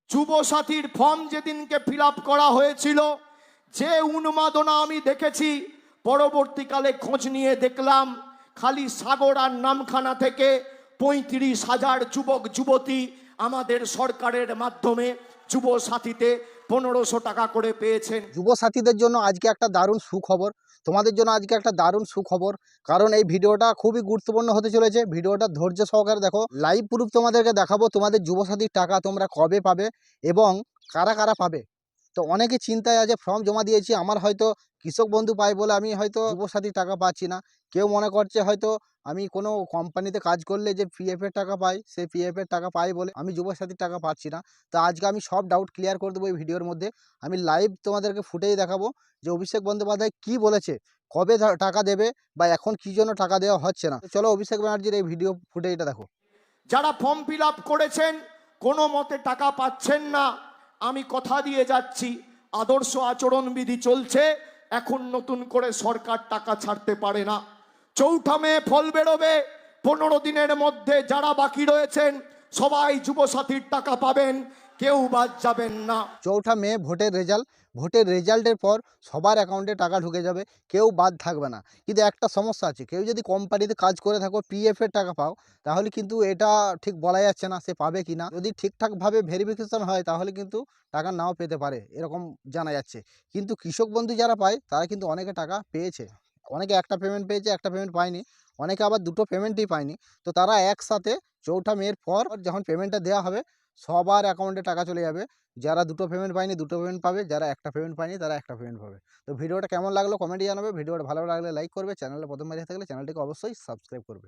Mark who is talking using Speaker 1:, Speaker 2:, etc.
Speaker 1: যুবসাথীর form যেদিনকে fill up করা হয়েছিল, যে উন্মাদনা আমি দেখেছি, পরবর্তীকালে খোঁজ নিয়ে দেখলাম খালি সাগর আর নামখানা থেকে 35,000 যুবক যুবতী আমাদের সরকারের মাধ্যমে যুবসাথীতে 1500 টাকা করে পেয়েছেন।
Speaker 2: যুবসাথীদের জন্য আজকে একটা দারুণ সুখবর, তোমাদের জন্য আজকে একটা দারুণ সুখবর, কারণ এই ভিডিওটা খুবই গুরুত্বপূর্ণ হতে চলেছে। ভিডিওটা ধৈর্য সহকারে দেখো, লাইভ প্রুফ তোমাদেরকে দেখাবো তোমাদের যুবসাথীর টাকা তোমরা কবে পাবে এবং কারা কারা পাবে। তো অনেকে চিন্তায় আছে, ফর্ম জমা দিয়েছি, আমার হয়তো কৃষক বন্ধু পাই বলে আমি হয়তো যুবসাথীর টাকা পাচ্ছি না। কেউ মনে করছে হয়তো আমি কোনো কোম্পানিতে কাজ করলে যে পিএফের টাকা পাই, সেই পিএফের টাকা পাই বলে আমি যুবসাথীর টাকা পাচ্ছি না। তো আজকে আমি সব ডাউট ক্লিয়ার করে দেবো এই ভিডিওর মধ্যে। আমি লাইভ তোমাদেরকে ফুটেই দেখাবো যে অভিষেক বন্দ্যোপাধ্যায় কি বলেছে, কবে টাকা দেবে বা এখন কি জন্য টাকা দেওয়া হচ্ছে না। চলো অভিষেক ব্যানার্জির এই ভিডিও ফুটেজটা দেখো।
Speaker 1: যারা ফর্ম ফিল আপ করেছেন কোনো মতে টাকা পাচ্ছেন না, আমি কথা দিয়ে যাচ্ছি, আদর্শ আচরণবিধি চলছে, এখন নতুন করে সরকার টাকা ছাড়তে পারে না। 4 মে ফল বেরোবে, 15 দিনের মধ্যে যারা বাকি রয়েছেন সবাই যুবসাথীর টাকা পাবেন, কেউ বাদ যাবেন না।
Speaker 2: 4 মে ভোটের রেজাল্টের পর সবার অ্যাকাউন্টে টাকা ঢুকে যাবে, কেউ বাদ থাকবে না। কিন্তু একটা সমস্যা আছে, কেউ যদি কোম্পানিতে কাজ করে থাকো, পিএফের টাকা পাও, তাহলে কিন্তু এটা ঠিক বলা যাচ্ছে না সে পাবে কি না। যদি ঠিকঠাকভাবে ভেরিফিকেশন হয় তাহলে কিন্তু টাকা নাও পেতে পারে, এরকম জানা যাচ্ছে। কিন্তু কৃষক বন্ধু যারা পায় তারা কিন্তু অনেকে টাকা পেয়েছে, অনেকে একটা পেমেন্ট পেয়েছে, একটা পেমেন্ট পায়নি, অনেকে আবার দুটো পেমেন্টই পায়নি। তো তারা একসাথে 4 মের পর যখন পেমেন্টটা দেওয়া হবে সবার অ্যাকাউন্টে টাকা চলে যাবে। যারা দুটো পেমেন্ট পায়নি দুটো পেমেন্ট পাবে, যারা একটা পেমেন্ট পায়নি তারা একটা পেমেন্ট পাবে। তো ভিডিওটা কেমন লাগলো কমেন্টে জানাবে, ভিডিওটা ভালো লাগলে লাইক করবে, চ্যানেলে প্রথমবার এসে থাকলে চ্যানেলটিকে অবশ্যই সাবস্ক্রাইব করবে।